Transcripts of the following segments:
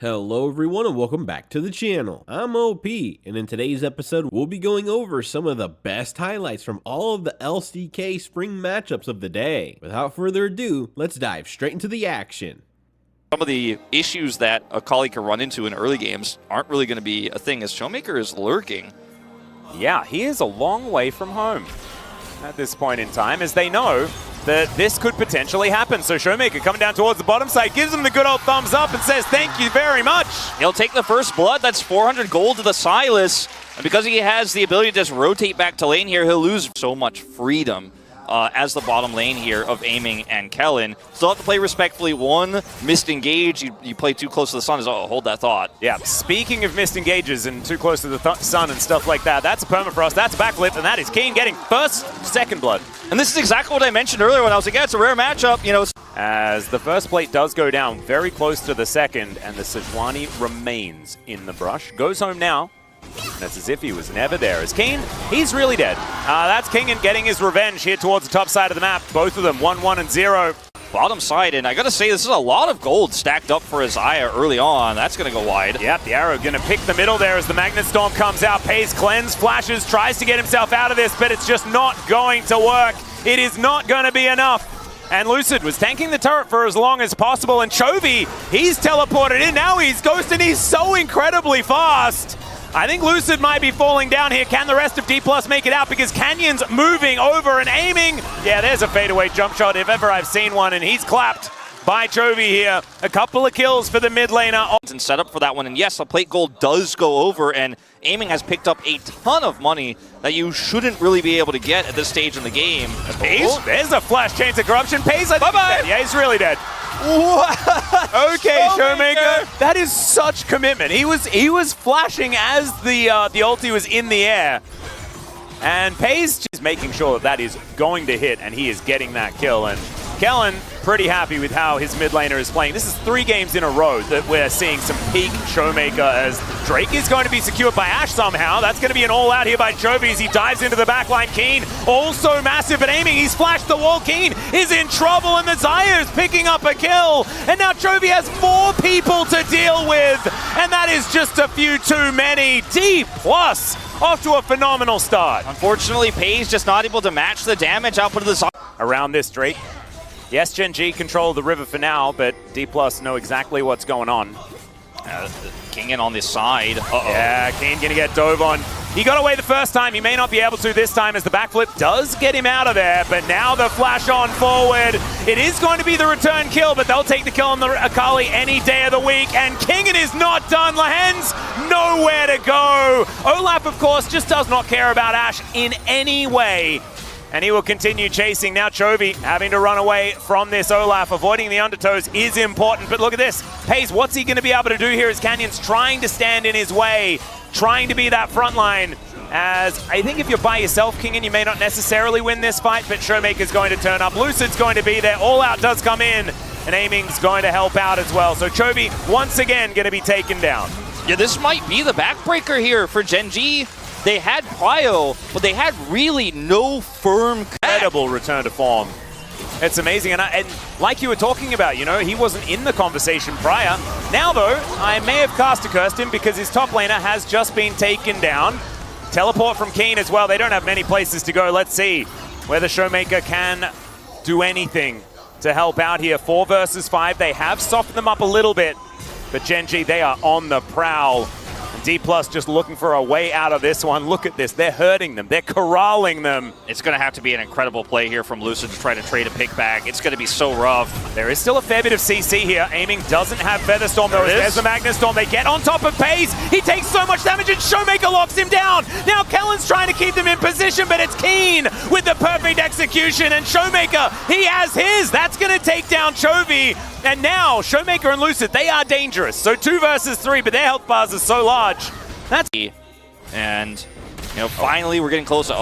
Hello everyone and welcome back to the channel. I'm OP, and in today's episode we'll be going over some of the best highlights from all of the LCK Spring matchups of the day. Without further ado, let's dive straight into the action. Some of the issues that a colleague can run into in early games aren't really going to be a thing, as Showmaker is lurking. Yeah, he is a long way from home at this point in time, as they know that this could potentially happen. So Showmaker coming down towards the bottom side, gives him the good old thumbs up and says thank you very much. He'll take the first blood. That's 400 gold to the Sylas. And because he has the ability to just rotate back to lane here, he'll lose so much freedom as the bottom lane here of Aiming and Kellen. Still have to play respectfully. One missed engage, you play too close to the sun. Oh, hold that thought. Yeah, speaking of missed engages and too close to the sun and stuff like that, that's a permafrost, that's a backflip, and that is Keen getting second blood. And this is exactly what I mentioned earlier when I was like, yeah, it's a rare matchup, you know. As the first plate does go down very close to the second, and the Sejuani remains in the brush. Goes home now. And it's as if he was never there. As Keen, he's really dead. That's Kingen getting his revenge here towards the top side of the map. Both of them 1-1 and 0. Bottom side, and I gotta say, this is a lot of gold stacked up for Isaiah early on. That's gonna go wide. Yep, the arrow gonna pick the middle there as the Magnet Storm comes out. Pays cleanse, flashes, tries to get himself out of this, but it's just not going to work. It is not gonna be enough. And Lucid was tanking the turret for as long as possible, and Chovy, he's teleported in. Now he's ghosted, he's so incredibly fast. I think Lucid might be falling down here. Can the rest of Dplus make it out? Because Canyon's moving over and aiming. Yeah, there's a fadeaway jump shot if ever I've seen one, and he's clapped by Chovy here. A couple of kills for the mid laner. And set up for that one, and yes, the plate gold does go over, and Aiming has picked up a ton of money that you shouldn't really be able to get at this stage in the game. There's a flash chains of corruption. Pays, bye-bye. Yeah, he's really dead. Okay, Showmaker. That is such commitment. He was flashing as the ulti was in the air. And Pays is making sure that is going to hit, and he is getting that kill. And Kellen, pretty happy with how his mid laner is playing. This is 3 games in a row that we're seeing some peak Showmaker, as Drake is going to be secured by Ashe somehow. That's going to be an all-out here by Chovy as he dives into the backline. Keen, also massive at aiming. He's flashed the wall. Keen is in trouble, and the Zaya is picking up a kill. And now Chovy has 4 people to deal with, and that is just a few too many. Dplus off to a phenomenal start. Unfortunately, Pays just not able to match the damage output of the Zaya. Around this, Drake. Yes, Gen.G control the river for now, but Dplus know exactly what's going on. King in on this side. Yeah, Keen gonna get dove on. He got away the first time. He may not be able to this time, as the backflip does get him out of there, but now the flash on forward. It is going to be the return kill, but they'll take the kill on the Akali any day of the week, and Kingen is not done. Lahen's nowhere to go. Olaf, of course, just does not care about Ashe in any way. And he will continue chasing. Now Chovy having to run away from this Olaf. Avoiding the undertows is important, but look at this. Pays, what's he going to be able to do here as Canyon's trying to stand in his way, trying to be that front line. As I think if you're by yourself, Kingen, you may not necessarily win this fight, but Showmaker's going to turn up. Lucid's going to be there. All Out does come in, and Aiming's going to help out as well. So Chovy, once again, going to be taken down. Yeah, this might be the backbreaker here for Gen.G. They had Prio, but they had really no firm... Incredible return to form. It's amazing, and like you were talking about, you know, he wasn't in the conversation prior. Now, though, I may have cursed him because his top laner has just been taken down. Teleport from Keen as well. They don't have many places to go. Let's see whether Showmaker can do anything to help out here. 4 versus 5. They have softened them up a little bit, but Gen.G, they are on the prowl. Dplus just looking for a way out of this one. Look at this. They're hurting them. They're corralling them. It's going to have to be an incredible play here from Lucid to try to trade a pick back. It's going to be so rough. There is still a fair bit of CC here. Aiming doesn't have Featherstorm, though. There's the Magnet Storm. They get on top of Pays. He takes so much damage, and Showmaker locks him down. Now Kellen's trying to keep them in position, but it's Keen with the perfect execution. And Showmaker, he has his. That's going to take down Chovy. And now, Showmaker and Lucid, they are dangerous. So 2 versus 3, but their health bars are so large. That's... And, you know, finally we're getting closer.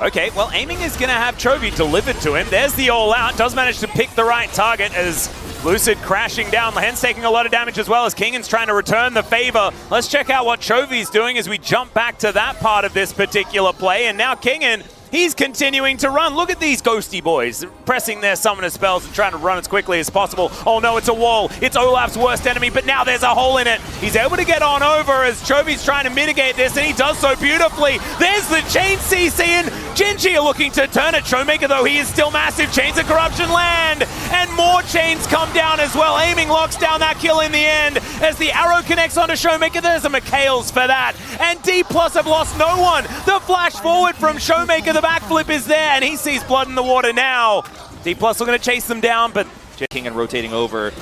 Okay, well, Aiming is going to have Chovy delivered to him. There's the all-out. Does manage to pick the right target as Lucid crashing down. Lahen's taking a lot of damage as well as Kingen's trying to return the favor. Let's check out what Chovy's doing as we jump back to that part of this particular play. And now Kingen, He's continuing to run. Look at these ghosty boys pressing their summoner spells and trying to run as quickly as possible. Oh no, it's a wall. It's Olaf's worst enemy, but now there's a hole in it. He's able to get on over as Chovy's trying to mitigate this, and he does so beautifully. There's the chain CC, and Gen.G are looking to turn it. Showmaker, though, he is still massive. Chains of Corruption land, and more chains come down as well. Aiming locks down that kill in the end as the arrow connects onto Showmaker. There's a McHale's for that, and Dplus have lost no one. The flash forward from Showmaker, the backflip is there, and he sees blood in the water now. Dplus are going to chase them down, but King and rotating over.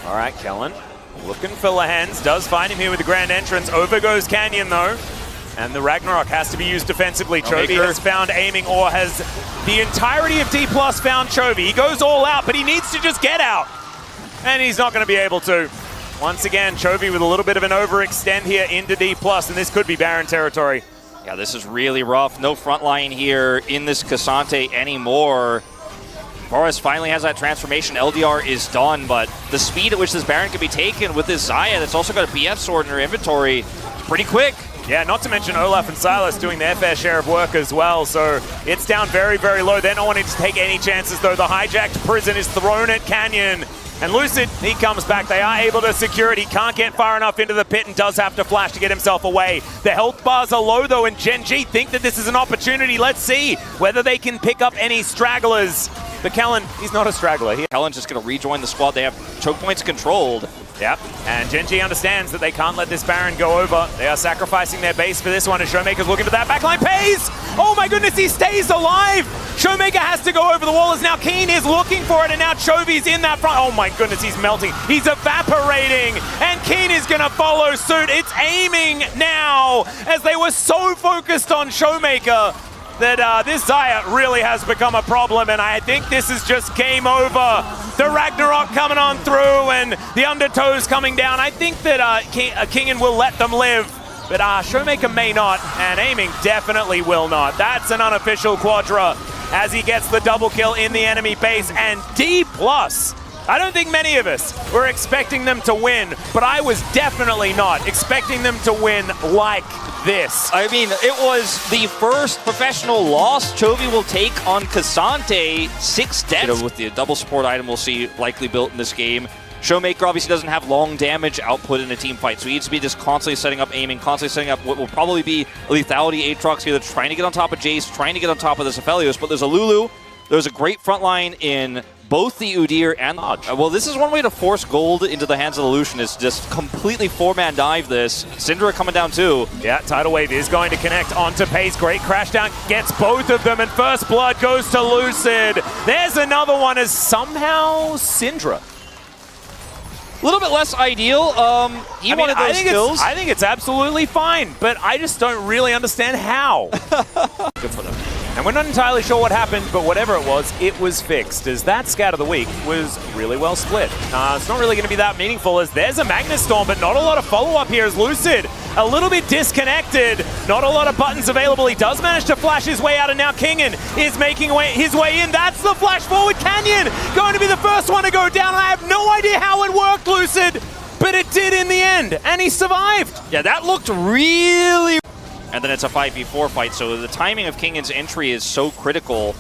all right, Kellen looking for Lehens, does find him here with the grand entrance. Over goes Canyon, though, and the Ragnarok has to be used defensively. Chovy has found aiming, or has the entirety of Dplus found Chovy. He goes all out, but he needs to just get out, and he's not going to be able to. Once again, Chovy with a little bit of an overextend here into Dplus, and this could be Baron territory. Yeah, this is really rough. No front line here in this Cassante anymore. Boris finally has that transformation. LDR is done, but the speed at which this Baron can be taken with this Xayah that's also got a BF sword in her inventory is pretty quick. Yeah, not to mention Olaf and Sylas doing their fair share of work as well, so it's down very, very low. They're not wanting to take any chances, though. The hijacked prison is thrown at Canyon. And Lucid, he comes back. They are able to secure it. He can't get far enough into the pit and does have to flash to get himself away. The health bars are low, though, and Gen.G think that this is an opportunity. Let's see whether they can pick up any stragglers. But Kellen, he's not a straggler. Kellen's just going to rejoin the squad. They have choke points controlled. Yep, and Gen.G understands that they can't let this Baron go over. They are sacrificing their base for this one, as Showmaker's looking for that backline. Pays! Oh my goodness, he stays alive! Showmaker has to go over the wall as now Keen is looking for it, and now Chovy's in that front. Oh my goodness, he's melting. He's evaporating, and Keen is going to follow suit. It's aiming now, as they were so focused on Showmaker that this Xayah really has become a problem, and I think this is just game over. The Ragnarok coming on through, and the undertows coming down. I think that Kingen will let them live, but Showmaker may not, and aiming definitely will not. That's an unofficial quadra as he gets the double kill in the enemy base, and Dplus. I don't think many of us were expecting them to win, but I was definitely not expecting them to win like this. I mean, it was the first professional loss Chovy will take on Cassante. 6 deaths. With the double support item we'll see likely built in this game. Showmaker obviously doesn't have long damage output in a team fight, so he needs to be just constantly setting up aiming, constantly setting up what will probably be a lethality Aatrox here that's trying to get on top of Jace, trying to get on top of this Aphelios, but there's a Lulu. There's a great front line in both the Udyr and the well, this is one way to force gold into the hands of the Lucian, is just completely 4-man dive this. Syndra coming down too. Yeah, Tidal Wave is going to connect onto Pace. Great crash down, gets both of them, and first blood goes to Lucid. There's another one as somehow Syndra. A little bit less ideal. He wanted those kills. I think it's absolutely fine, but I just don't really understand how. Good for them. And we're not entirely sure what happened, but whatever it was fixed, as that scat of the week was really well split. It's not really going to be that meaningful, as there's a Magnus Storm, but not a lot of follow-up here as Lucid a little bit disconnected. Not a lot of buttons available. He does manage to flash his way out, and now Kingen is making his way in. That's the flash forward. Canyon going to be the first one to go down. I have no idea how it worked, Lucid, but it did in the end, and he survived. Yeah, that looked really... And then it's a 5v4 fight, so the timing of Kingen's entry is so critical.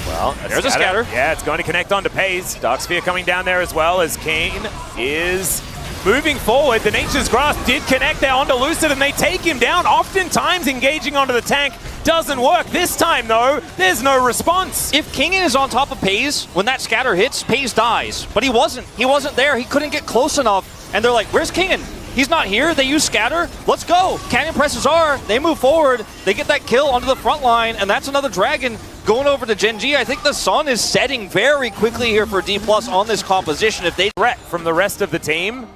Well, there's a scatter. Yeah, it's going to connect onto Paze. Dark Sphere coming down there as well, as Kane is moving forward. The Nature's Grasp did connect there onto Lucid, and they take him down. Oftentimes engaging onto the tank doesn't work. This time, though, there's no response. If Kingen is on top of Paze, when that scatter hits, Paze dies. But he wasn't. He wasn't there. He couldn't get close enough. And they're like, where's Kingen? He's not here. They use scatter. Let's go. Canyon presses R. They move forward. They get that kill onto the front line, and that's another Dragon going over to Gen.G. I think the sun is setting very quickly here for Dplus on this composition. If they threat from the rest of the team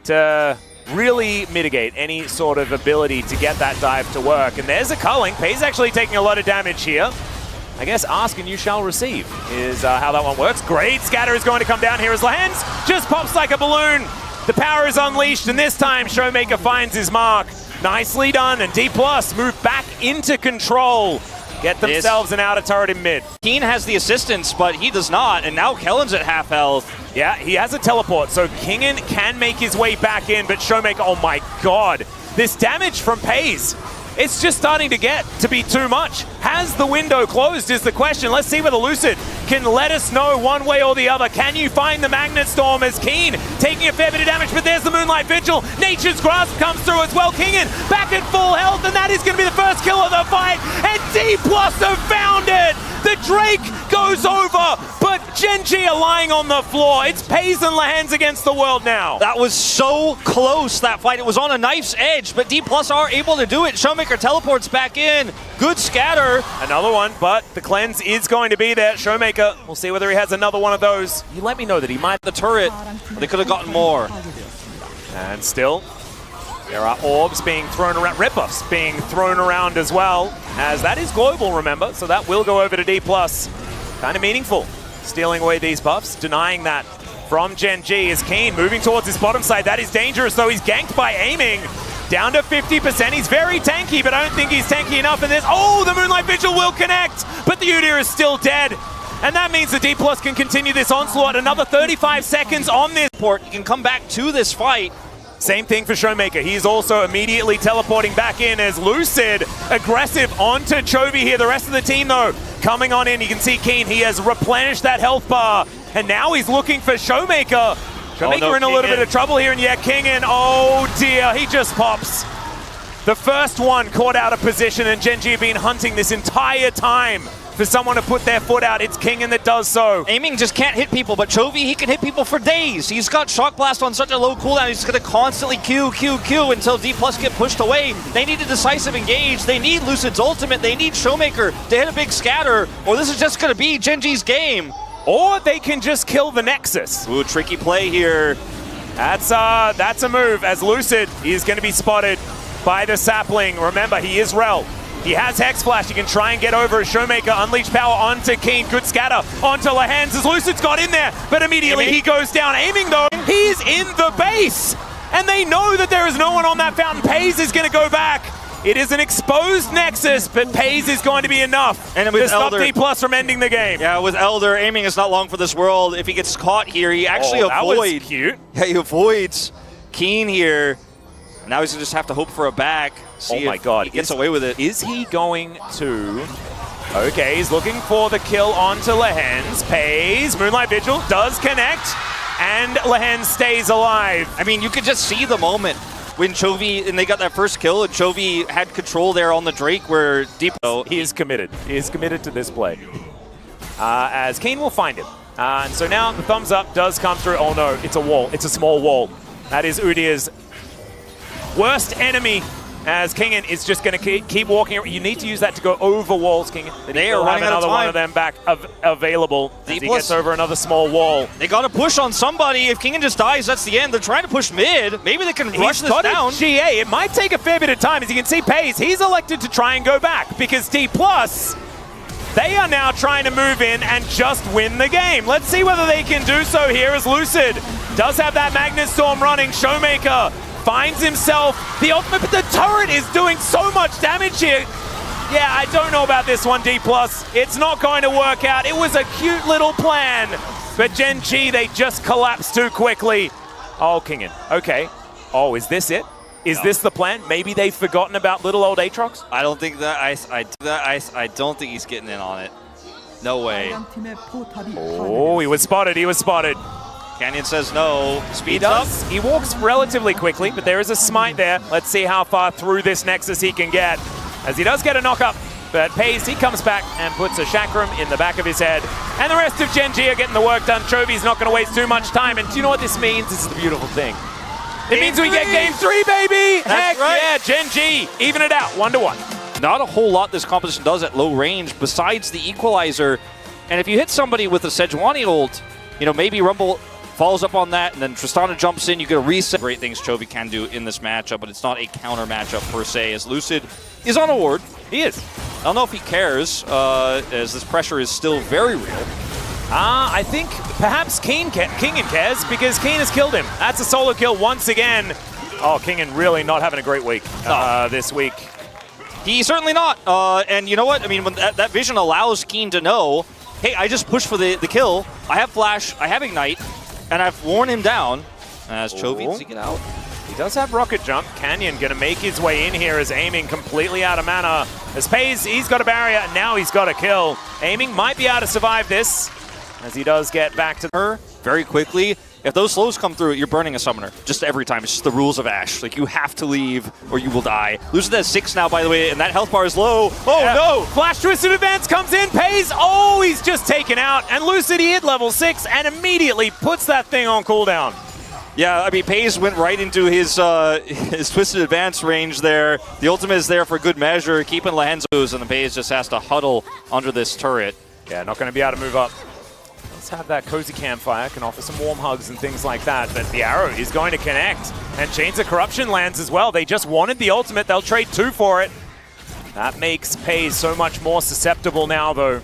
to really mitigate any sort of ability to get that dive to work. And there's a culling. Pay's actually taking a lot of damage here. I guess ask and you shall receive is how that one works. Great scatter is going to come down here as Lehens just pops like a balloon. The power is unleashed, and this time Showmaker finds his mark. Nicely done, and Dplus move back into control. Get themselves an outer turret in mid. Keen has the assistance, but he does not, and now Kellen's at half health. Yeah, he has a teleport, so Kingen can make his way back in, but Showmaker, oh my god. This damage from Paze It's just starting to get to be too much. Has the window closed is the question. Let's see whether Lucid can let us know one way or the other. Can you find the Magnet Storm as Keen taking a fair bit of damage, but there's the Moonlight Vigil. Nature's Grasp comes through as well. Kingen back at full health, and that is going to be the first kill of the fight. And Dplus have found it. The Drake goes over, but Gen.G are lying on the floor. It's Pays and Lehens against the world now. That was so close, that fight. It was on a knife's edge, but Dplus are able to do it. Showmaker teleports back in. Good scatter. Another one, but the cleanse is going to be there. Showmaker, we'll see whether he has another one of those. He let me know that he might. The turret, but they could have gotten more. And still, there are orbs being thrown around, rip-offs being thrown around as well, as that is global, remember, so that will go over to Dplus. Kind of meaningful, stealing away these buffs, denying that from Gen.G is Keen, moving towards his bottom side. That is dangerous, though. He's ganked by aiming. Down to 50%. He's very tanky, but I don't think he's tanky enough in this. Oh, the Moonlight Vigil will connect, but the Udyr is still dead. And that means that Dplus can continue this onslaught. Another 35 seconds on this. You can come back to this fight. Same thing for Showmaker. He's also immediately teleporting back in as Lucid aggressive onto Chovy here. The rest of the team, though, coming on in. You can see Keen. He has replenished that health bar, and now he's looking for Showmaker. Showmaker in a little bit of trouble here, and yeah, Kingen, oh dear, he just pops. The first one caught out of position, and Gen.G have been hunting this entire time for someone to put their foot out. It's Kingen that does so. Aiming just can't hit people, but Chovy, he can hit people for days. He's got Shock Blast on such a low cooldown, he's going to constantly Q until Dplus get pushed away. They need a decisive engage. They need Lucid's ultimate. They need Showmaker to hit a big scatter, or this is just going to be Gen.G's game. Or they can just kill the Nexus. Ooh, tricky play here. That's a move, as Lucid is going to be spotted by the Sapling. Remember, he is Rel. He has Hex Flash. He can try and get over as Showmaker. Unleash power onto Keen. Good scatter onto Lehens as Lucid's got in there, but immediately he goes down. Aiming, though, he's in the base. And they know that there is no one on that fountain. Pays is going to go back. It is an exposed Nexus, but Pays is going to be enough and with to stop Elder, Dplus from ending the game. Yeah, with Elder, aiming is not long for this world. If he gets caught here, he actually avoids. That was cute. Yeah, he avoids Keen here. Now he's going to just have to hope for a back. See oh my god, he gets away with it. Is he going to... Okay, he's looking for the kill onto Lehens. Pays, Moonlight Vigil does connect, and Lehens stays alive. I mean, you could just see the moment when Chovy, and they got that first kill, and Chovy had control there on the Drake where Dplus... He is committed. He is committed to this play. As Keen will find him. And so now the thumbs up does come through. Oh no, it's a wall. It's a small wall. That is Udyr's worst enemy, as Kingen is just going to keep walking. You need to use that to go over walls, Kingen. They are running out of time. Another one of them back available as he gets over another small wall. They got to push on somebody. If Kingen just dies, that's the end. They're trying to push mid. Maybe they can rush this down. GA. It might take a fair bit of time. As you can see, Pays, he's elected to try and go back because Dplus, they are now trying to move in and just win the game. Let's see whether they can do so here as Lucid does have that Magnet Storm running. Showmaker finds himself the ultimate, but the turret is doing so much damage here. Yeah, I don't know about this one, Dplus. It's not going to work out. It was a cute little plan, but Gen.G, they just collapsed too quickly. Oh, Kingen. Okay. Oh, is this it? Is this the plan? Maybe they've forgotten about little old Aatrox? I don't think that I don't think he's getting in on it. No way. Oh, he was spotted. He was spotted. Canyon says no. Speeds up. He walks relatively quickly, but there is a smite there. Let's see how far through this Nexus he can get. As he does get a knock-up, but Pays, he comes back and puts a chakram in the back of his head. And the rest of Gen.G are getting the work done. Chovy's not going to waste too much time. And do you know what this means? This is the beautiful thing. It means we get game 3, baby! That's Heck right. Yeah, Gen.G, even it out, 1-1. Not a whole lot this composition does at low range besides the equalizer. And if you hit somebody with a Sejuani ult, you know, maybe Rumble follows up on that, and then Tristana jumps in, you get a reset. Great things Chovy can do in this matchup, but it's not a counter matchup per se, as Lucid is on a ward. He is. I don't know if he cares, as this pressure is still very real. I think perhaps Kingen cares, because Keen has killed him. That's a solo kill once again. Oh, Kingen really not having a great week this week. He's certainly not. And you know what? I mean, when that vision allows Keen to know, hey, I just pushed for the kill. I have Flash, I have Ignite, and I've worn him down. As Chovy, does he get out? He does have rocket jump. Canyon gonna make his way in here as Aiming completely out of mana. As Pays, he's got a barrier, and now he's got a kill. Aiming might be able to survive this, as he does get back to her very quickly. If those slows come through, you're burning a summoner. Just every time. It's just the rules of Ashe. Like, you have to leave or you will die. Lucid has 6 now, by the way, and that health bar is low. Oh, yeah. No! Flash Twisted Advance comes in. Pays. Oh, he's just taken out. And Lucid, he hit level 6 and immediately puts that thing on cooldown. Yeah, I mean, Pays went right into his Twisted Advance range there. The ultimate is there for good measure, keeping Lahenzo's, and the Pays just has to huddle under this turret. Yeah, not going to be able to move up. Let's have that cozy campfire, can offer some warm hugs and things like that, but the arrow is going to connect. And Chains of Corruption lands as well. They just wanted the ultimate. They'll trade 2 for it. That makes Pays so much more susceptible now, though.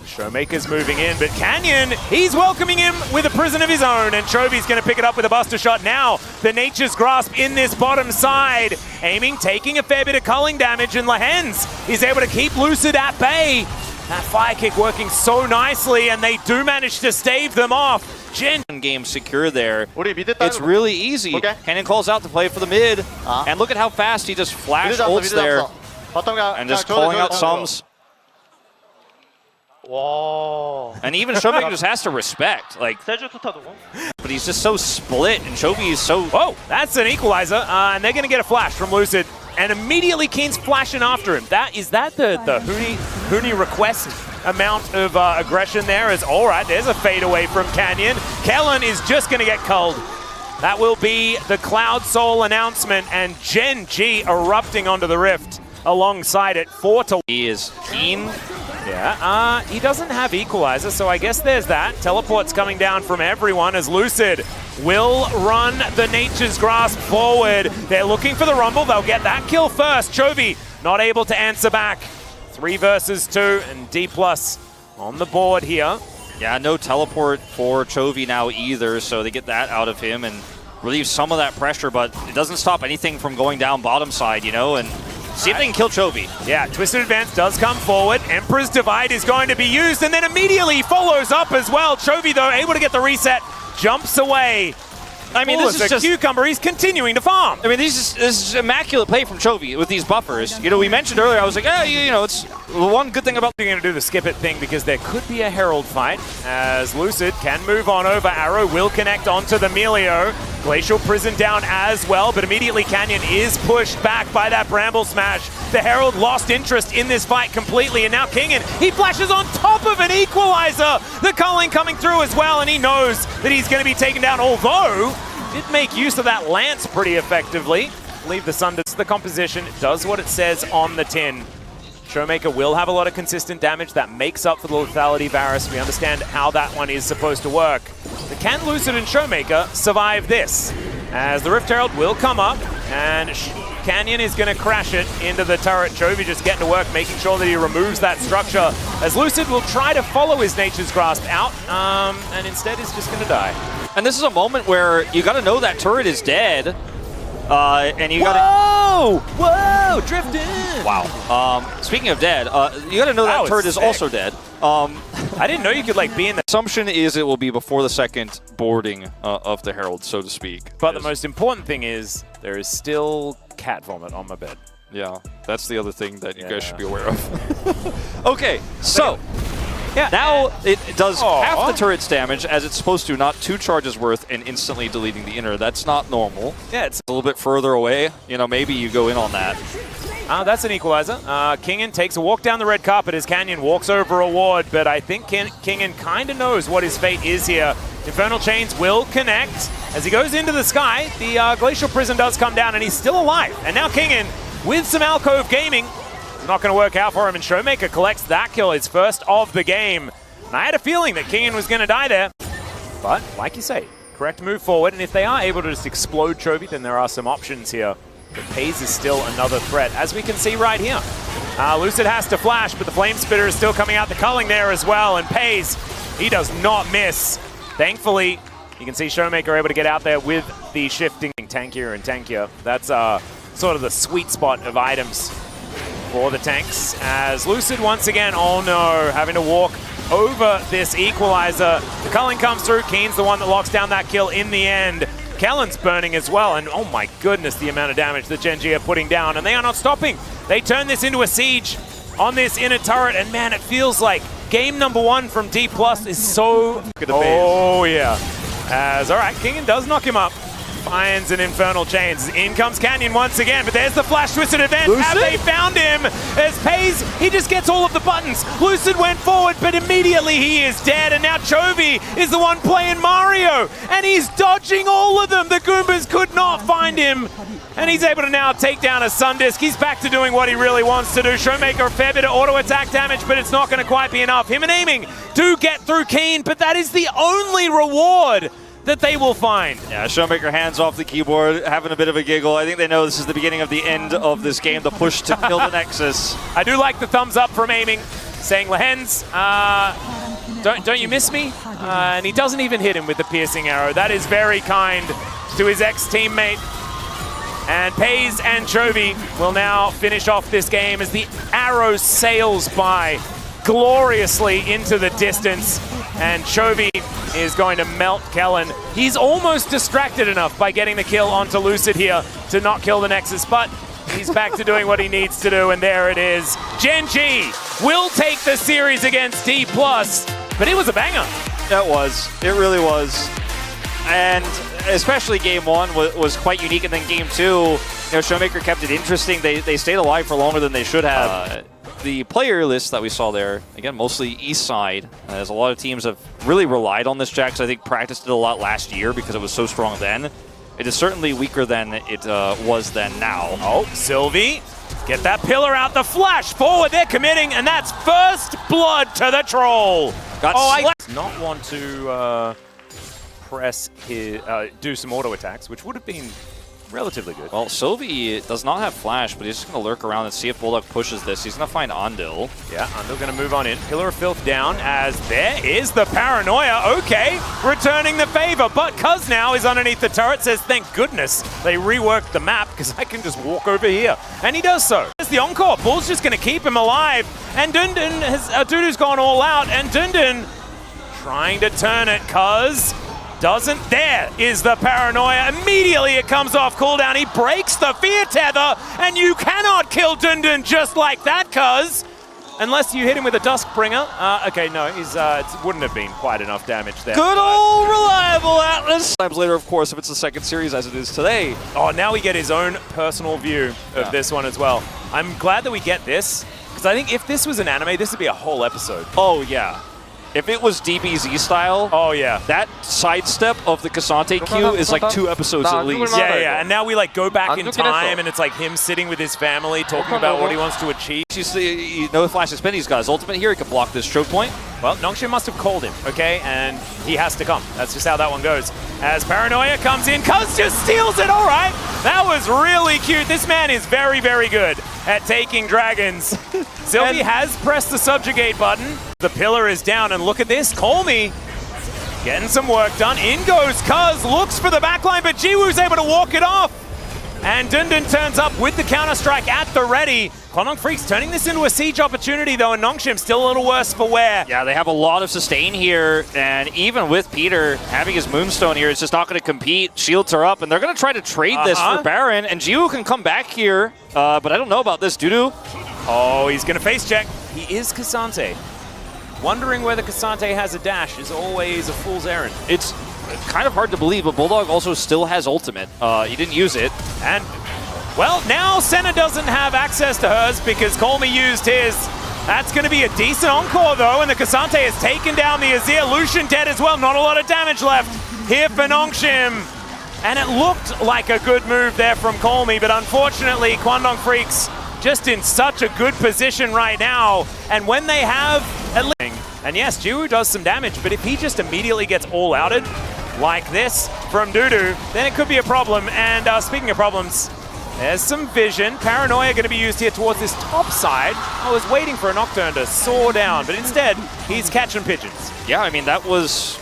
Showmaker's moving in, but Canyon, he's welcoming him with a prison of his own, and Chovy's going to pick it up with a buster shot. Now, the Nature's Grasp in this bottom side. Aiming, taking a fair bit of culling damage, and Lahenz is able to keep Lucid at bay. That fire kick working so nicely, and they do manage to stave them off. Gen game secure there. It's really easy. Canyon calls out to play for the mid, and look at how fast he just flash ults there, and just calling out sums. Whoa. And even Showmaker just has to respect, like, but he's just so split, and Chovy is so... Whoa, that's an equalizer, and they're going to get a flash from Lucid, and immediately Keen's flashing after him. Is that the Huni request amount of aggression there? Is all right, there's a fade away from Canyon. Kellen is just going to get culled. That will be the Cloud Soul announcement, and Gen.G erupting onto the Rift alongside it. 4-1. He is keen. Yeah, he doesn't have equalizer, so I guess there's that. Teleport's coming down from everyone as Lucid will run the Nature's Grasp forward. They're looking for the Rumble. They'll get that kill first. Chovy not able to answer back. 3 versus 2, and Dplus on the board here. Yeah, no teleport for Chovy now either, so they get that out of him and relieve some of that pressure, but it doesn't stop anything from going down bottom side, you know, and see if they can kill Chovy. Yeah, Twisted Advance does come forward. Emperor's Divide is going to be used, and then immediately follows up as well. Chovy, though, able to get the reset, jumps away. I mean, this is just cucumber. He's continuing to farm. I mean, this is immaculate play from Chovy with these buffers. You know, we mentioned earlier, I was like, you know, it's one good thing about... You're going to do the skip it thing because there could be a Herald fight as Lucid can move on over. Arrow will connect onto the Melio. Glacial Prison down as well, but immediately Canyon is pushed back by that Bramble Smash. The Herald lost interest in this fight completely, and now Kingen, he flashes on top of an equalizer. The culling coming through as well, and he knows that he's going to be taken down, although did make use of that lance pretty effectively. Leave the Sun. The composition does what it says on the tin. Showmaker will have a lot of consistent damage that makes up for the lethality Varus. We understand how that one is supposed to work. But can Lucid and Showmaker survive this? As the Rift Herald will come up, and Canyon is going to crash it into the turret. Chovy just getting to work, making sure that he removes that structure. As Lucid will try to follow his Nature's Grasp out, and instead is just going to die. And this is a moment where you got to know that turret is dead. And you got to... Whoa! Drift in! Wow. Speaking of dead, you got to know that turret is also dead. I didn't know you could, like, be in the... Assumption is it will be before the second boarding of the Herald, so to speak. But the most important thing is there is still cat vomit on my bed. Yeah, that's the other thing that you guys should be aware of. Okay, so... Yeah, now it does half the turret's damage as it's supposed to, not 2 charges worth, and instantly deleting the inner. That's not normal. Yeah, it's a little bit further away. You know, maybe you go in on that. That's an equalizer. Kingen takes a walk down the red carpet as Canyon walks over a ward, but I think Kingen kind of knows what his fate is here. Infernal Chains will connect. As he goes into the sky, the Glacial Prison does come down, and he's still alive. And now Kingen, with some Alcove Gaming, not going to work out for him, and Showmaker collects that kill, his first of the game. And I had a feeling that Kingen was going to die there. But, like you say, correct move forward, and if they are able to just explode Chovy, then there are some options here. But Pays is still another threat, as we can see right here. Lucid has to flash, but the Flame Spitter is still coming out the culling there as well, and Pays, he does not miss. Thankfully, you can see Showmaker able to get out there with the shifting tankier and tankier. That's sort of the sweet spot of items for the tanks, as Lucid once again, oh no, having to walk over this equalizer. The culling comes through, Keen's the one that locks down that kill in the end. Kellen's burning as well, and oh my goodness, the amount of damage that Gen.G are putting down, and they are not stopping. They turn this into a siege on this inner turret, and man, it feels like game number 1 from Dplus is so... Oh yeah. As, all right, Kingen does knock him up. Finds an Infernal Chains. In comes Canyon once again, but there's the Flash Twisted Advance. Lucid? Have they found him? As Pays, he just gets all of the buttons. Lucid went forward, but immediately he is dead, and now Chovy is the one playing Mario, and he's dodging all of them. The Goombas could not find him, and he's able to now take down a Sundisk. He's back to doing what he really wants to do. Showmaker a fair bit of auto-attack damage, but it's not going to quite be enough. Him and aiming do get through Keen, but that is the only reward that they will find. Yeah, Showmaker hands off the keyboard, having a bit of a giggle. I think they know this is the beginning of the end of this game, the push to kill the Nexus. I do like the thumbs up from aiming, saying, Lehens, don't you miss me? And he doesn't even hit him with the piercing arrow. That is very kind to his ex-teammate. And Pays and Chovy will now finish off this game as the arrow sails by gloriously into the distance. And Chovy is going to melt Kellen. He's almost distracted enough by getting the kill onto Lucid here to not kill the Nexus, but he's back to doing what he needs to do, and there it is. Gen.G will take the series against Dplus, but it was a banger. That was. It really was. And especially game 1 was quite unique, and then game 2, Showmaker kept it interesting. They stayed alive for longer than they should have. The player list that we saw there, again, mostly East Side, as a lot of teams have really relied on this Jax. I think practiced it a lot last year because it was so strong then. It is certainly weaker than it was then now. Oh, Sylvie, get that pillar out, the flash forward, they're committing, and that's first blood to the troll. I not want to press his, do some auto attacks, which would have been relatively good. Well, Sylvie does not have flash, but he's just going to lurk around and see if Bulldog pushes this. He's going to find Andil. Yeah, Andil going to move on in. Pillar of Filth down as there is the Paranoia. Okay, returning the favor, but Cuz now is underneath the turret, says thank goodness they reworked the map because I can just walk over here. And he does so. There's the Encore. Bull's just going to keep him alive. And Dundun has, Dudu's gone all out, and Dundun trying to turn it, Cuz doesn't. There is the Paranoia. Immediately it comes off cooldown. He breaks the fear tether, and you cannot kill Dundun just like that, Cuz. Unless you hit him with a Duskbringer. Okay, no, he's it wouldn't have been quite enough damage there. Good old reliable Atlas. Times later, of course, if it's the second series as it is today. Oh, now we get his own personal view of this one as well. I'm glad that we get this, because I think if this was an anime, this would be a whole episode. Oh, yeah. If it was DBZ style, oh yeah, that sidestep of the Cassante Q is like 2 episodes at least. Yeah, yeah, and now we like go back in time, and it's like him sitting with his family, talking about what he wants to achieve. You know, Flash and Spin, he's got his ultimate here, he can block this choke point. Well, Nongshim must have called him, okay, and he has to come. That's just how that one goes. As Paranoia comes in, Cuz just steals it, all right. That was really cute. This man is very, very good at taking dragons. Sylvie has pressed the subjugate button. The pillar is down, and look at this. Call me. Getting some work done. In goes Cuz, looks for the backline, but Jiwoo's able to walk it off. And Dundun turns up with the counter-strike at the ready. Kwangdong Freecs turning this into a siege opportunity, though, and Nongshim still a little worse for wear. Yeah, they have a lot of sustain here, and even with Peter having his Moonstone here, it's just not going to compete. Shields are up, and they're going to try to trade this for Baron, and Jiwoo can come back here, but I don't know about this. Dudu. Oh, he's going to face check. He is Cassante. Wondering whether Cassante has a dash is always a fool's errand. It's kind of hard to believe, but Bulldog also still has ultimate. He didn't use it. And, well, now Senna doesn't have access to hers because Colmy used his. That's going to be a decent encore, though, and the Cassante has taken down the Azir. Lucian dead as well. Not a lot of damage left here for Nongshim. And it looked like a good move there from Colmy, but unfortunately, Kwangdong Freecs just in such a good position right now. And when they have a and yes, Jiwoo does some damage, but if he just immediately gets all outed like this from Dudu, then it could be a problem. And speaking of problems, there's some vision. Paranoia going to be used here towards this top side. I was waiting for a Nocturne to soar down, but instead, he's catching pigeons. Yeah, I mean, that was...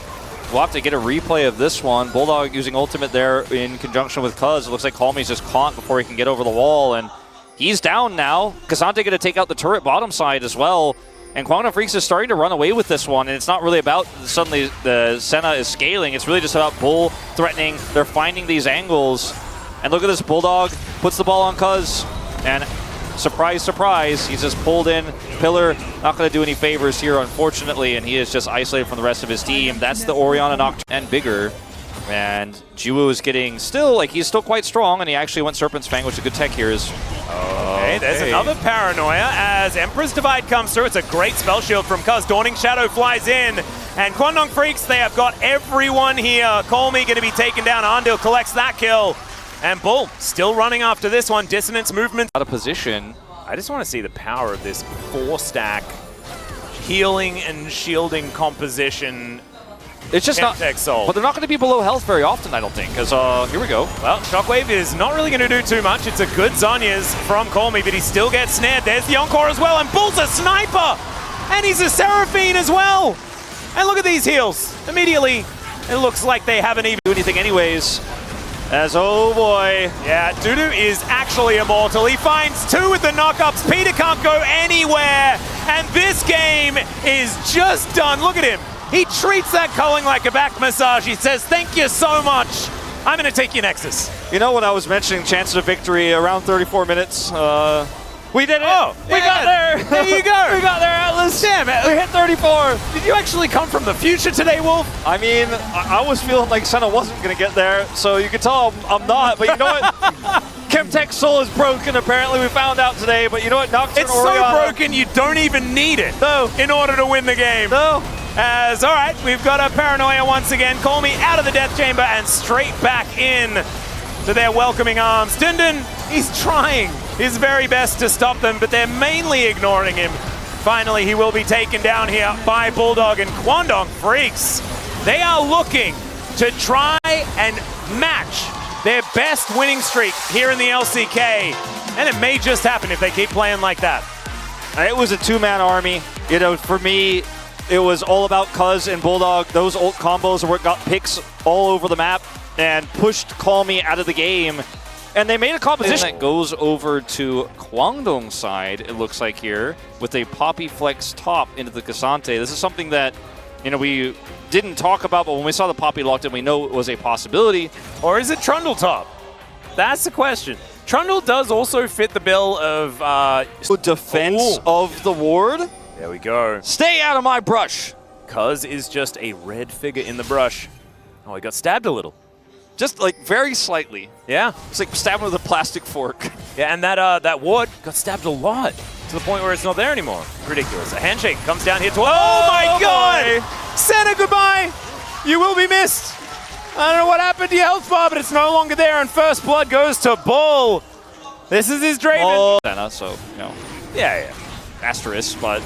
We'll have to get a replay of this one. Bulldog using ultimate there in conjunction with Cuz. It looks like Calmy's just caught before he can get over the wall, and he's down now. Cassante going to take out the turret bottom side as well. And Kwangdong Freecs is starting to run away with this one, and it's not really about suddenly the Senna is scaling. It's really just about Bull threatening. They're finding these angles. And look at this, Bulldog puts the ball on Cuz, and surprise, surprise, he's just pulled in. Pillar not going to do any favors here, unfortunately, and he is just isolated from the rest of his team. That's the Orianna Nocturne and bigger. And Jiwoo is getting still, like, he's still quite strong, and he actually went Serpent's Fang, which is a good tech here. Okay, there's another Paranoia as Emperor's Divide comes through. It's a great spell shield from Cuz. Dawning Shadow flies in, and Kwangdong Freecs, they have got everyone here. Colmy going to be taken down. Arndil collects that kill. And Bull still running after this one. Dissonance movement. Out of position. I just want to see the power of this 4-stack healing and shielding composition. It's just not, Soul. but they're not going to be below health very often, I don't think, because here we go. Well, Shockwave is not really going to do too much. It's a good Zhonya's from Colmy, but he still gets snared. There's the Encore as well, and Bull's a sniper! And he's a Seraphine as well! And look at these heals. Immediately, it looks like they haven't even do anything anyways. As, oh boy. Yeah, Dudu is actually immortal. He finds 2 with the knockups. Peter can't go anywhere. And this game is just done. Look at him. He treats that culling like a back massage. He says, thank you so much. I'm going to take your Nexus. You know, when I was mentioning chances of victory around 34 minutes, we did it. Oh, we got there. There you go. We got there, Atlas. Damn it. We hit 34. Did you actually come from the future today, Wolf? I mean, I was feeling like Senna wasn't going to get there, so you can tell I'm not. But you know what? Chemtech Soul is broken, apparently. We found out today. But you know what? Nocturne It's Orianna, so broken, you don't even need it in order to win the game. No. As, all right, we've got a Paranoia once again. Colmy out of the Death Chamber and straight back in to their welcoming arms. Dundun, he's trying his very best to stop them, but they're mainly ignoring him. Finally, he will be taken down here by Bulldog and Kwangdong Freecs. They are looking to try and match their best winning streak here in the LCK, and it may just happen if they keep playing like that. It was a 2-man army. You know, for me, it was all about Cuz and Bulldog. Those ult combos were what got picks all over the map and pushed Colmy out of the game. And they made a composition that goes over to Kwangdong's side, it looks like here, with a Poppy Flex top into the Cassante. This is something that, you know, we didn't talk about, but when we saw the Poppy locked in, we know it was a possibility. Or is it Trundle top? That's the question. Trundle does also fit the bill of defense of the ward. There we go. Stay out of my brush. Cuz is just a red figure in the brush. Oh, he got stabbed a little. Just like very slightly. Yeah. It's like stabbing with a plastic fork. Yeah, and that ward got stabbed a lot to the point where it's not there anymore. Ridiculous. A handshake comes down here to. Oh my God! Senna, goodbye! You will be missed. I don't know what happened to your health bar, but it's no longer there, and first blood goes to Bull. This is his Draven. Oh, Senna, so, you know. Yeah. Asterisk, but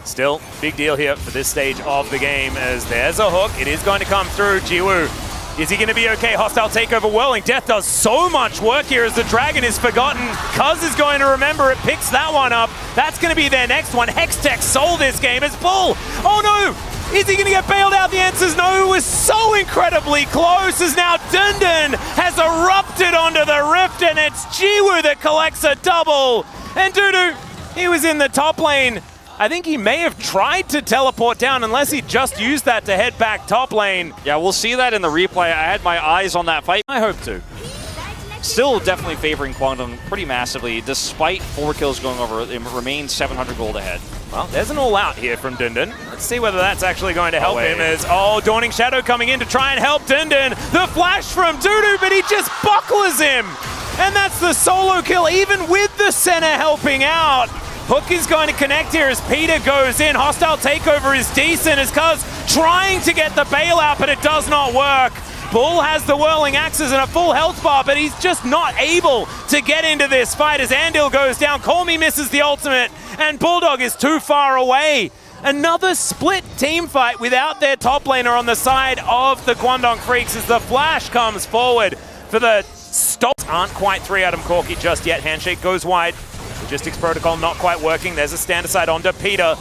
still, big deal here for this stage of the game as there's a hook. It is going to come through. Jiwoo. Is he going to be okay? Hostile takeover whirling. Death does so much work here as the dragon is forgotten. Cuz is going to remember it, picks that one up. That's going to be their next one. Hextech sold this game as Bull. Oh no! Is he going to get bailed out? The answer is no. It was so incredibly close as now Dundun has erupted onto the rift and it's Jiwoo that collects a double. And Dudu, he was in the top lane. I think he may have tried to teleport down unless he just used that to head back top lane. Yeah, we'll see that in the replay. I had my eyes on that fight. I hope to. Still definitely favoring Kwangdong pretty massively. Despite 4 kills going over, it remains 700 gold ahead. Well, there's an all-out here from Dundun. Let's see whether that's actually going to help him as, Dawning Shadow coming in to try and help Dundun. The flash from Dudu, but he just bucklers him. And that's the solo kill, even with the Senna helping out. Hook is going to connect here as Peter goes in. Hostile takeover is decent as Cuz trying to get the bailout, but it does not work. Bull has the whirling axes and a full health bar, but he's just not able to get into this fight as Andil goes down. Colmy misses the ultimate, and Bulldog is too far away. Another split team fight without their top laner on the side of the Kwangdong Freecs as the flash comes forward for the stop. Aren't quite 3 Adam Corky just yet. Handshake goes wide. Logistics protocol not quite working. There's a stand aside onto Peter.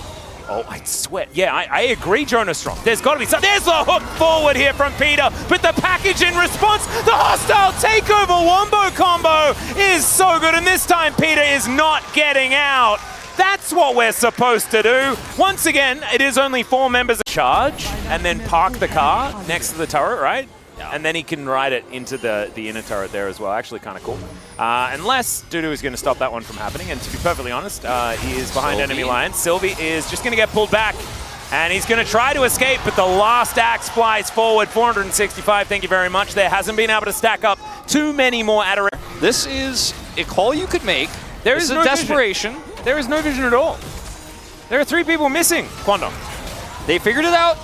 Oh, I swear. Yeah, I agree, Jonas Strong. There's got to be some. There's the hook forward here from Peter, but the package in response, the hostile takeover wombo combo is so good, and this time Peter is not getting out. That's what we're supposed to do. Once again, it is only 4 members. Charge and then park the car next to the turret, right? Yeah. And then he can ride it into the inner turret there as well. Actually kind of cool. Unless Dudu is going to stop that one from happening. And to be perfectly honest, he is behind enemy lines. Chovy is just going to get pulled back. And he's going to try to escape, but the last axe flies forward. 465, thank you very much. There hasn't been able to stack up too many more This is a call you could make. There is no desperation. There is no vision at all. There are 3 people missing. Kwangdong. They figured it out.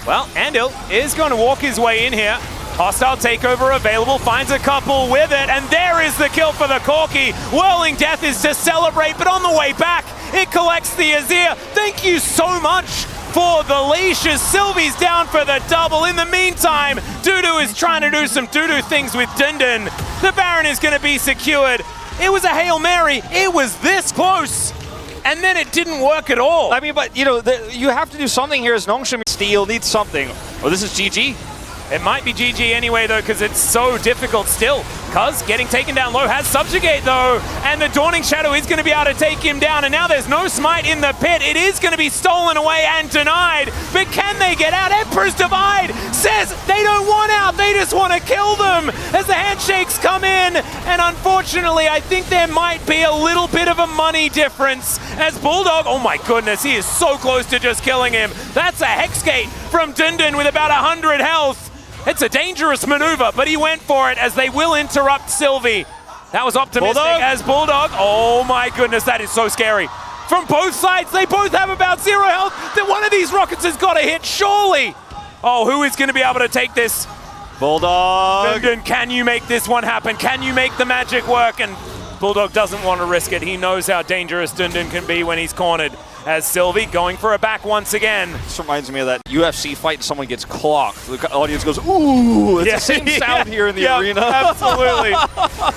Well, Andil is going to walk his way in here. Hostile takeover available, finds a couple with it, and there is the kill for the Corki. Whirling Death is to celebrate, but on the way back, it collects the Azir. Thank you so much for the leashes. Sylvie's down for the double. In the meantime, Dudu is trying to do some Dudu things with Dundun. The Baron is going to be secured. It was a Hail Mary. It was this close. And then it didn't work at all. I mean, but, you know, you have to do something here as Nongshim. Steel needs something. Oh, this is GG. It might be GG anyway, though, because it's so difficult still. Cuz getting taken down low has Subjugate, though, and the Dawning Shadow is going to be able to take him down, and now there's no Smite in the pit. It is going to be stolen away and denied, but can they get out? Emperor's Divide says they don't want out, they just want to kill them as the handshakes come in, and unfortunately, I think there might be a little bit of a money difference as Bulldog, oh my goodness, he is so close to just killing him. That's a Hexgate from Dundun with about 100 health. It's a dangerous maneuver, but he went for it as they will interrupt Sylvie. That was optimistic as Bulldog. Oh my goodness, that is so scary. From both sides, they both have about 0 health. Then one of these rockets has got to hit, surely. Oh, who is going to be able to take this? Bulldog. Dundun, can you make this one happen? Can you make the magic work? And Bulldog doesn't want to risk it. He knows how dangerous Dundun can be when he's cornered. As Sylvie going for a back once again. This reminds me of that UFC fight and someone gets clocked. The audience goes, ooh, it's the same sound here in the arena. Absolutely.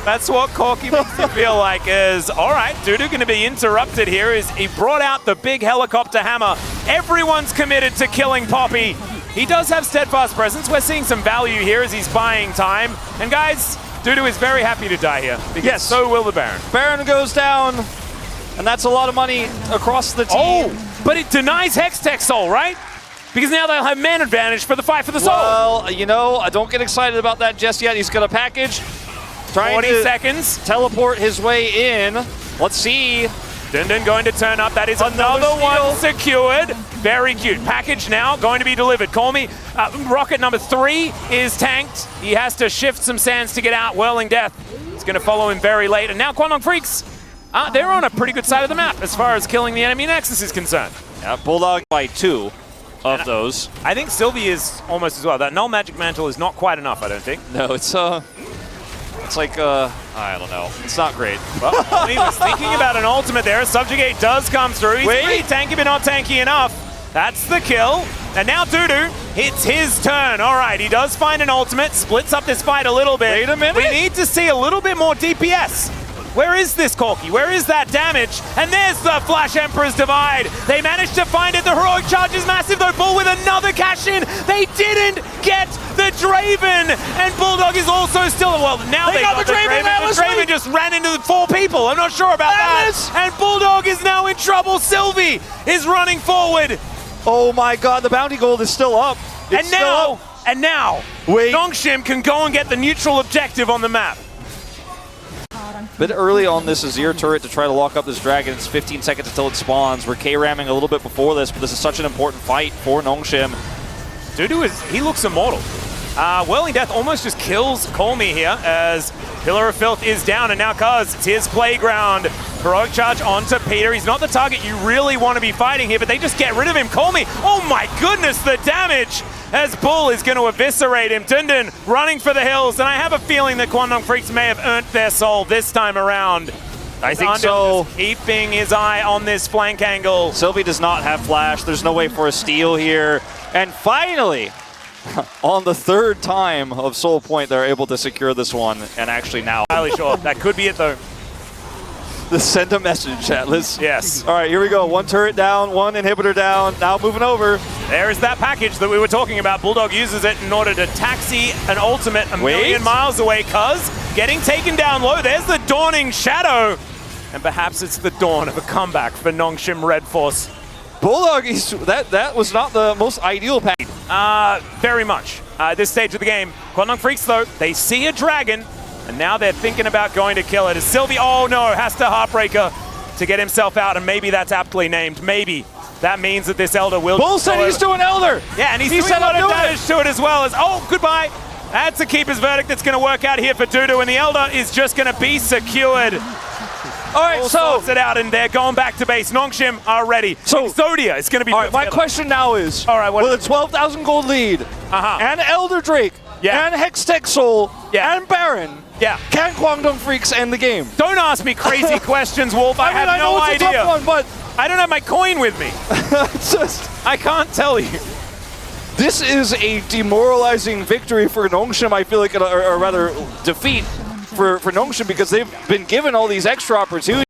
That's what Corki makes you feel like is, all right, Dudu going to be interrupted here as he brought out the big helicopter hammer. Everyone's committed to killing Poppy. He does have steadfast presence. We're seeing some value here as he's buying time. And guys, Dudu is very happy to die here. Because so will the Baron. Baron goes down. And that's a lot of money across the team. Oh, but it denies Hextech Soul, right? Because now they'll have man advantage for the fight for the soul. Well, you know, I don't get excited about that just yet. He's got a package. Trying 40 to seconds. Teleport his way in. Let's see. Dundun going to turn up. That is another one secured. Very cute. Package now going to be delivered. Call me. Rocket number 3 is tanked. He has to shift some sands to get out. Whirling Death is going to follow him very late. And now Kwangdong Freecs. They're on a pretty good side of the map as far as killing the enemy Nexus is concerned. Yeah, Bulldog by 2 of those. I think Sylvie is almost as well. That Null Magic Mantle is not quite enough, I don't think. No, it's like, I don't know. It's not great. Well, he was thinking about an ultimate there. Subjugate does come through. He's pretty tanky, but not tanky enough. That's the kill. And now Dudu, it's his turn. All right, he does find an ultimate, splits up this fight a little bit. Wait a minute. We need to see a little bit more DPS. Where is this Corki? Where is that damage? And there's the Flash Emperor's Divide. They managed to find it. The heroic charge is massive, though. Bull with another cash in. They didn't get the Draven. And Bulldog is also still, well, now they got the Draven. The Draven just ran into the 4 people. I'm not sure about that. And Bulldog is now in trouble. Sylvie is running forward. Oh my god, the bounty gold is still up. And now, Nongshim can go and get the neutral objective on the map. Bit early on this Azir turret to try to lock up this dragon. It's 15 seconds until it spawns. We're K-ramming a little bit before this, but this is such an important fight for Nongshim. Dudu he looks immortal. Whirling Death almost just kills Call Me here as Pillar of Filth is down, and now Cuz, it's his playground. Heroic charge onto Peter. He's not the target you really want to be fighting here, but they just get rid of him. Call Me. Oh my goodness, the damage as Bull is going to eviscerate him. Dundun running for the hills, and I have a feeling that Kwangdong Freecs may have earned their soul this time around. I think so. Keeping his eye on this flank angle. Sylvie does not have flash. There's no way for a steal here. And finally, on the 3rd time of Soul Point, they're able to secure this one. And actually now. Highly sure. That could be it, though. Let's send a message, chat. Yes. All right, here we go. 1 turret down, 1 inhibitor down. Now moving over. There is that package that we were talking about. Bulldog uses it in order to taxi an ultimate a million miles away. Cuz getting taken down low. There's the Dawning Shadow. And perhaps it's the dawn of a comeback for Nongshim RedForce. Bulldog, that was not the most ideal pack. Very much. At this stage of the game, Kwangdong Freecs, though, they see a dragon, and now they're thinking about going to kill it. As Sylvie, oh no, has to Heartbreaker to get himself out, and maybe that's aptly named. Maybe that means that this Elder will... Bull said he's doing Elder! Yeah, and he's doing a lot of damage to it as well. As oh, goodbye! That's a keeper's verdict that's going to work out here for Dudu, and the Elder is just going to be secured. All right, Bull so... sorts it out, and they're going back to base. Nongshim are ready. So Exodia is going to be... All right, my question now is, all right, what with a 12,000 gold lead, and Elder Drake, and Hextech Soul, and Baron, can Kwangdong Freecs end the game? Don't ask me crazy questions, Wolf. I have no idea. It's a tough one, but I don't have my coin with me. I can't tell you. This is a demoralizing victory for Nongshim, I feel like, or rather defeat for Nongshim, because they've been given all these extra opportunities.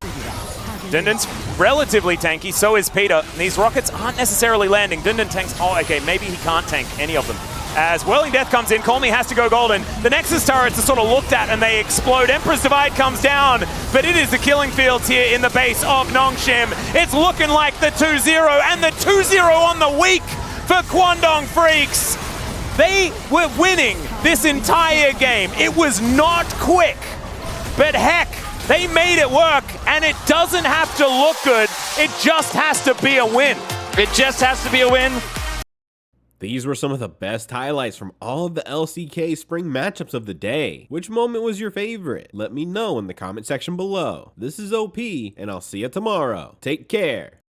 Dundun's relatively tanky, so is Peter. And these rockets aren't necessarily landing. Dundun tanks, oh, okay, maybe he can't tank any of them. As Whirling Death comes in, Call Me has to go golden. The Nexus turrets are sort of looked at and they explode. Emperor's Divide comes down, but it is the killing fields here in the base of Nongshim. It's looking like the 2-0, and the 2-0 on the week for Kwangdong Freecs. They were winning this entire game. It was not quick, but heck, they made it work, and it doesn't have to look good. It just has to be a win. It just has to be a win. These were some of the best highlights from all of the LCK Spring matchups of the day. Which moment was your favorite? Let me know in the comment section below. This is OP, and I'll see you tomorrow. Take care.